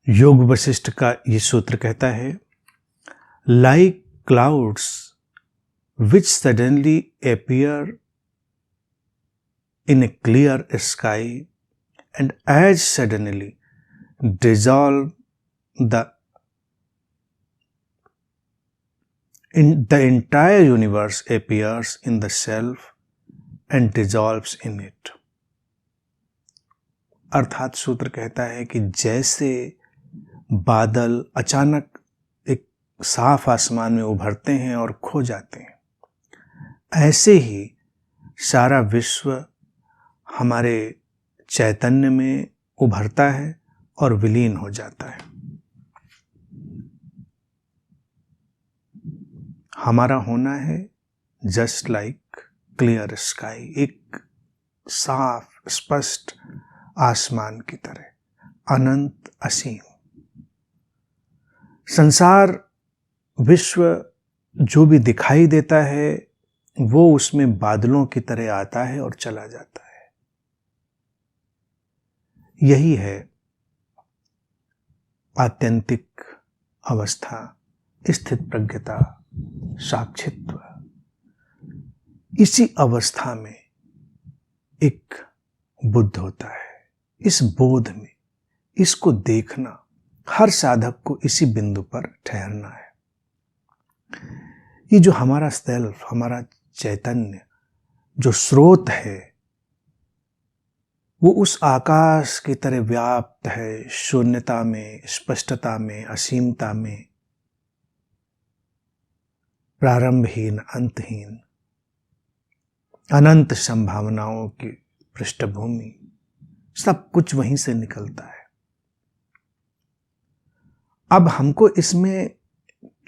योग वशिष्ठ का ये सूत्र कहता है, like clouds which suddenly appear in a clear sky and as suddenly dissolve the entire universe appears in the self and dissolves in it। अर्थात सूत्र कहता है कि जैसे बादल अचानक एक साफ आसमान में उभरते हैं और खो जाते हैं, ऐसे ही सारा विश्व हमारे चैतन्य में उभरता है और विलीन हो जाता है। हमारा होना है जस्ट लाइक क्लियर स्काई, एक साफ स्पष्ट आसमान की तरह, अनंत असीम। संसार विश्व जो भी दिखाई देता है वो उसमें बादलों की तरह आता है और चला जाता है। यही है आत्यंतिक अवस्था, स्थित प्रज्ञता, साक्षित्व। इसी अवस्था में एक बुद्ध होता है। इस बोध में, इसको देखना, हर साधक को इसी बिंदु पर ठहरना है। ये जो हमारा सेल्फ, हमारा चैतन्य, जो स्रोत है, वो उस आकाश की तरह व्याप्त है, शून्यता में, स्पष्टता में, असीमता में, प्रारंभहीन, अंतहीन, अनंत संभावनाओं की पृष्ठभूमि, सब कुछ वहीं से निकलता है। अब हमको इसमें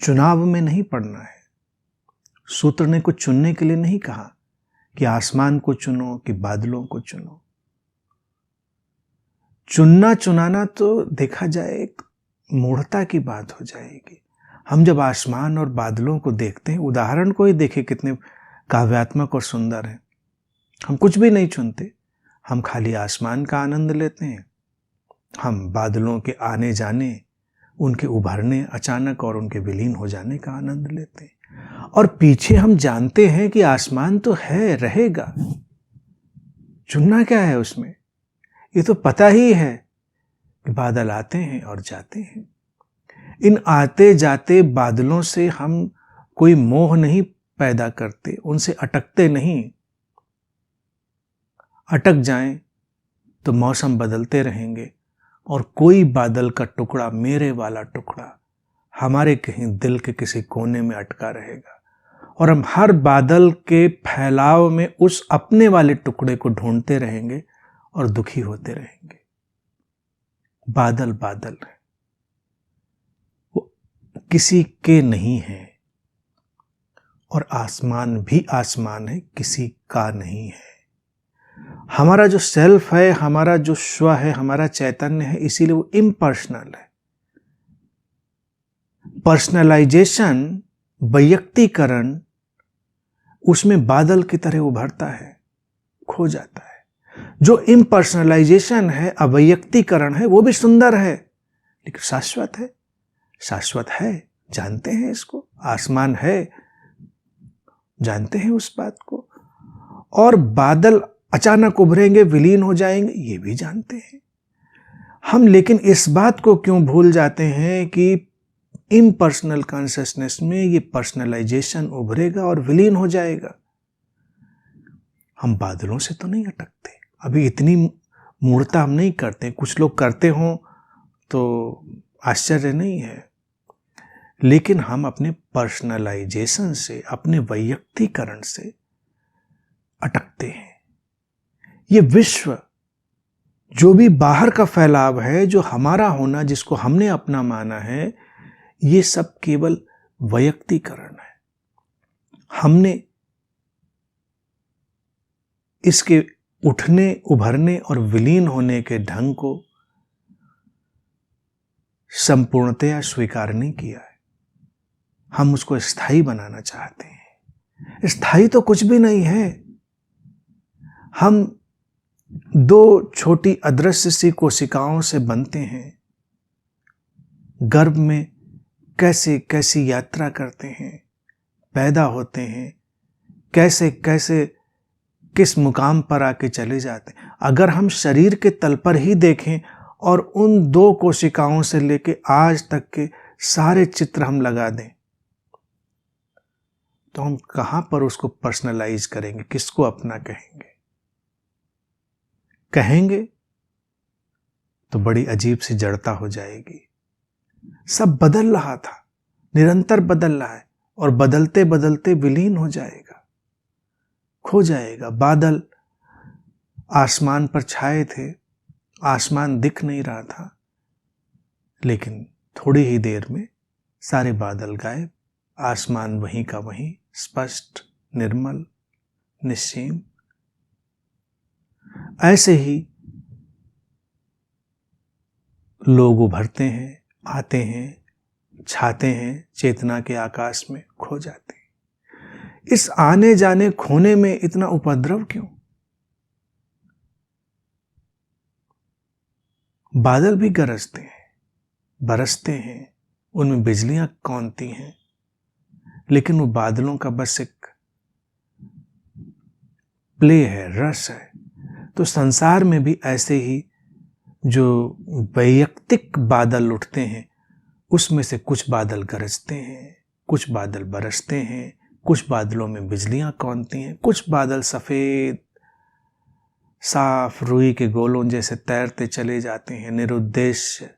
चुनाव में नहीं पड़ना है। सूत्र ने कुछ चुनने के लिए नहीं कहा कि आसमान को चुनो कि बादलों को चुनो। चुनना चुनाना तो देखा जाए एक मूढ़ता की बात हो जाएगी। हम जब आसमान और बादलों को देखते हैं, उदाहरण को ही देखें कितने काव्यात्मक और सुंदर है। हम कुछ भी नहीं चुनते, हम खाली आसमान का आनंद लेते हैं। हम बादलों के आने जाने, उनके उभरने अचानक और उनके विलीन हो जाने का आनंद लेते हैं। और पीछे हम जानते हैं कि आसमान तो है, रहेगा। चुनना क्या है उसमें? ये तो पता ही है कि बादल आते हैं और जाते हैं। इन आते जाते बादलों से हम कोई मोह नहीं पैदा करते, उनसे अटकते नहीं। अटक जाएं तो मौसम बदलते रहेंगे और कोई बादल का टुकड़ा, मेरे वाला टुकड़ा, हमारे कहीं दिल के किसी कोने में अटका रहेगा और हम हर बादल के फैलाव में उस अपने वाले टुकड़े को ढूंढते रहेंगे और दुखी होते रहेंगे। बादल बादल है, वो किसी के नहीं है, और आसमान भी आसमान है, किसी का नहीं है। हमारा जो सेल्फ है, हमारा जो स्व है, हमारा चैतन्य है, इसीलिए वो इम्पर्सनल है। पर्सनलाइजेशन, वैयक्तिकरण, उसमें बादल की तरह उभरता है, खो जाता है। जो इम्पर्सनलाइजेशन है, अवैयक्तिकरण है, वो भी सुंदर है, लेकिन शाश्वत है। शाश्वत है, जानते हैं इसको। आसमान है, जानते हैं उस बात को। और बादल अचानक उभरेंगे, विलीन हो जाएंगे, ये भी जानते हैं हम। लेकिन इस बात को क्यों भूल जाते हैं कि इम्पर्सनल कॉन्शियसनेस में ये पर्सनलाइजेशन उभरेगा और विलीन हो जाएगा। हम बादलों से तो नहीं अटकते, अभी इतनी मूर्खता हम नहीं करते। कुछ लोग करते हों तो आश्चर्य नहीं है, लेकिन हम अपने पर्सनलाइजेशन से, अपने वैयक्तिकरण से अटकते हैं। ये विश्व, जो भी बाहर का फैलाव है, जो हमारा होना, जिसको हमने अपना माना है, ये सब केवल वैयक्तिकरण है। हमने इसके उठने, उभरने और विलीन होने के ढंग को संपूर्णतया स्वीकार नहीं किया है। हम उसको स्थायी बनाना चाहते हैं। स्थायी तो कुछ भी नहीं है। हम दो छोटी अदृश्य सी कोशिकाओं से बनते हैं। गर्भ में कैसे कैसी यात्रा करते हैं, पैदा होते हैं, कैसे कैसे किस मुकाम पर आके चले जाते हैं। अगर हम शरीर के तल पर ही देखें और उन 2 कोशिकाओं से लेके आज तक के सारे चित्र हम लगा दें, तो हम कहां पर उसको पर्सनलाइज करेंगे, किसको अपना कहेंगे? कहेंगे तो बड़ी अजीब सी जड़ता हो जाएगी। सब बदल रहा था, निरंतर बदल रहा है, और बदलते बदलते विलीन हो जाएगा, खो जाएगा। बादल आसमान पर छाए थे, आसमान दिख नहीं रहा था, लेकिन थोड़ी ही देर में सारे बादल गायब, आसमान वहीं का वहीं, स्पष्ट, निर्मल, निश्चिम। ऐसे ही लोग उभरते हैं, आते हैं, छाते हैं, चेतना के आकाश में खो जाते हैं। इस आने जाने खोने में इतना उपद्रव क्यों? बादल भी गरजते हैं, बरसते हैं, उनमें बिजलियां कौंधती हैं, लेकिन वो बादलों का बस एक प्ले है, रस है। तो संसार में भी ऐसे ही जो वैयक्तिक बादल उठते हैं, उसमें से कुछ बादल गरजते हैं, कुछ बादल बरसते हैं, कुछ बादलों में बिजलियां कौंधती हैं, कुछ बादल सफेद साफ रुई के गोलों जैसे तैरते चले जाते हैं, निरुद्देश्य,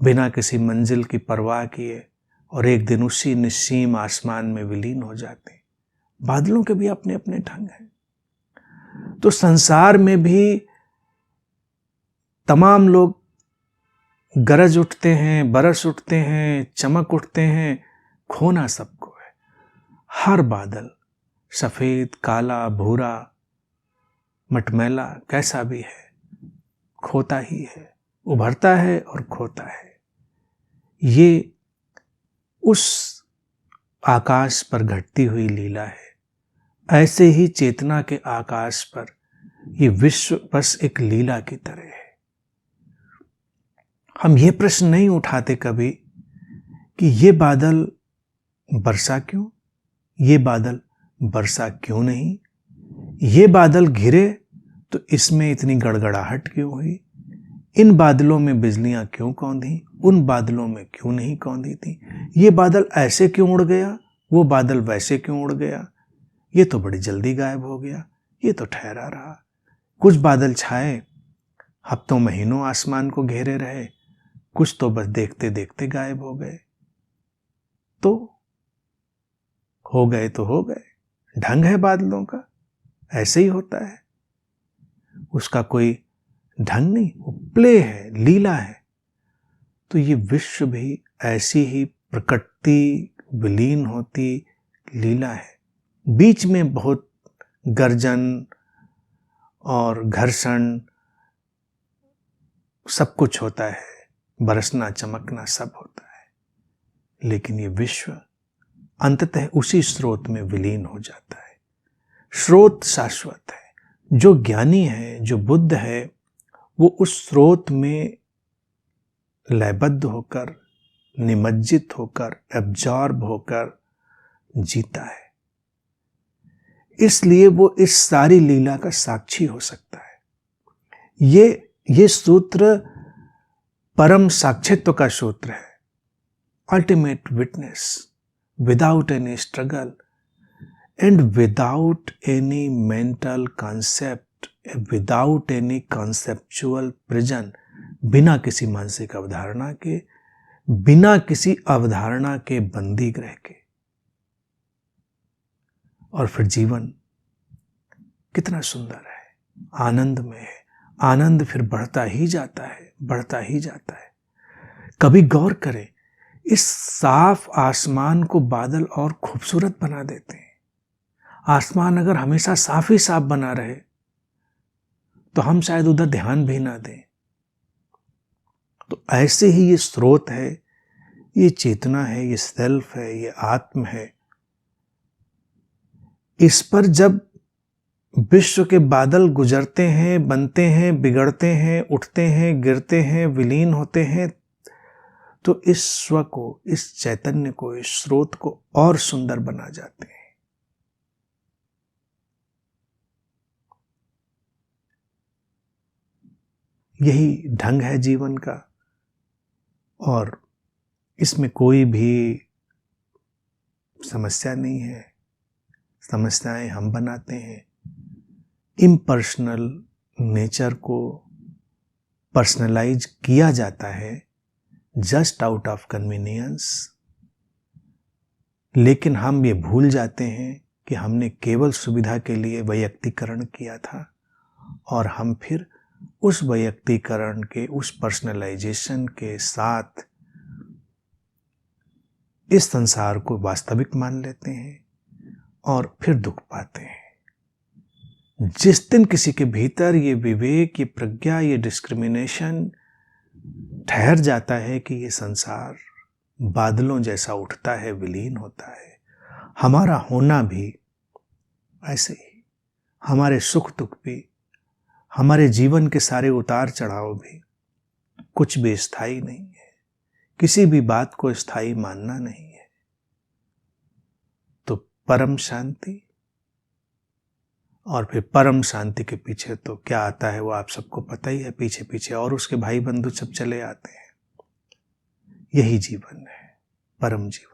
बिना किसी मंजिल की परवाह किए, और एक दिन उसी निस्सीम आसमान में विलीन हो जाते हैं। बादलों के भी अपने अपने ढंग हैं। तो संसार में भी तमाम लोग गरज उठते हैं, बरस उठते हैं, चमक उठते हैं, खोना सबको है। हर बादल सफेद, काला, भूरा, मटमैला, कैसा भी है, खोता ही है, उभरता है और खोता है। ये उस आकाश पर घटती हुई लीला है। ऐसे ही चेतना के आकाश पर ये विश्व बस एक लीला की तरह है। हम ये प्रश्न नहीं उठाते कभी कि ये बादल बरसा क्यों, ये बादल बरसा क्यों नहीं, ये बादल घिरे तो इसमें इतनी गड़गड़ाहट क्यों हुई, इन बादलों में बिजलियां क्यों कौंधी, उन बादलों में क्यों नहीं कौंधी थी, ये बादल ऐसे क्यों उड़ गया, वो बादल वैसे क्यों उड़ गया, ये तो बड़ी जल्दी गायब हो गया, ये तो ठहरा रहा। कुछ बादल छाए, हफ्तों महीनों आसमान को घेरे रहे, कुछ तो बस देखते देखते गायब हो गए। तो हो गए तो हो गए, ढंग है बादलों का, ऐसे ही होता है, उसका कोई ढंग नहीं, वो प्ले है, लीला है। तो ये विश्व भी ऐसी ही प्रकटती, विलीन होती लीला है। बीच में बहुत गर्जन और घर्षण सब कुछ होता है, बरसना चमकना सब होता है, लेकिन ये विश्व अंततः उसी स्रोत में विलीन हो जाता है। स्रोत शाश्वत है। जो ज्ञानी है, जो बुद्ध है, वो उस स्रोत में लयबद्ध होकर, निमज्जित होकर, एब्जॉर्ब होकर जीता है। इसलिए वो इस सारी लीला का साक्षी हो सकता है। ये सूत्र परम साक्षित्व का सूत्र है, ultimate witness, without any struggle and without any mental concept, without any conceptual prison, बिना किसी मानसिक अवधारणा के, बिना किसी अवधारणा के बंदी ग्रह के। और फिर जीवन कितना सुंदर है, आनंद में है। आनंद फिर बढ़ता ही जाता है, बढ़ता ही जाता है। कभी गौर करें, इस साफ आसमान को बादल और खूबसूरत बना देते हैं। आसमान अगर हमेशा साफ ही साफ बना रहे तो हम शायद उधर ध्यान भी ना दें। तो ऐसे ही ये स्रोत है, ये चेतना है, ये सेल्फ है, ये आत्म है। इस पर जब विश्व के बादल गुजरते हैं, बनते हैं, बिगड़ते हैं, उठते हैं, गिरते हैं, विलीन होते हैं, तो इस स्व को, इस चैतन्य को, इस स्रोत को और सुंदर बना जाते हैं। यही ढंग है जीवन का, और इसमें कोई भी समस्या नहीं है। समस्याएं हम बनाते हैं। इम्पर्सनल नेचर को पर्सनलाइज किया जाता है जस्ट आउट ऑफ कन्वीनियंस, लेकिन हम ये भूल जाते हैं कि हमने केवल सुविधा के लिए वैयक्तिकरण किया था, और हम फिर उस वैयक्तिकरण के, उस पर्सनलाइजेशन के साथ इस संसार को वास्तविक मान लेते हैं और फिर दुख पाते हैं। जिस दिन किसी के भीतर ये विवेक, ये प्रज्ञा, ये डिस्क्रिमिनेशन ठहर जाता है कि ये संसार बादलों जैसा उठता है, विलीन होता है, हमारा होना भी ऐसे ही, हमारे सुख दुख भी, हमारे जीवन के सारे उतार चढ़ाव भी, कुछ भी स्थायी नहीं है। किसी भी बात को स्थायी मानना नहीं है। तो परम शांति, और फिर परम शांति के पीछे तो क्या आता है वो आप सबको पता ही है। पीछे पीछे और उसके भाई बंधु सब चले आते हैं। यही जीवन है, परम जीवन।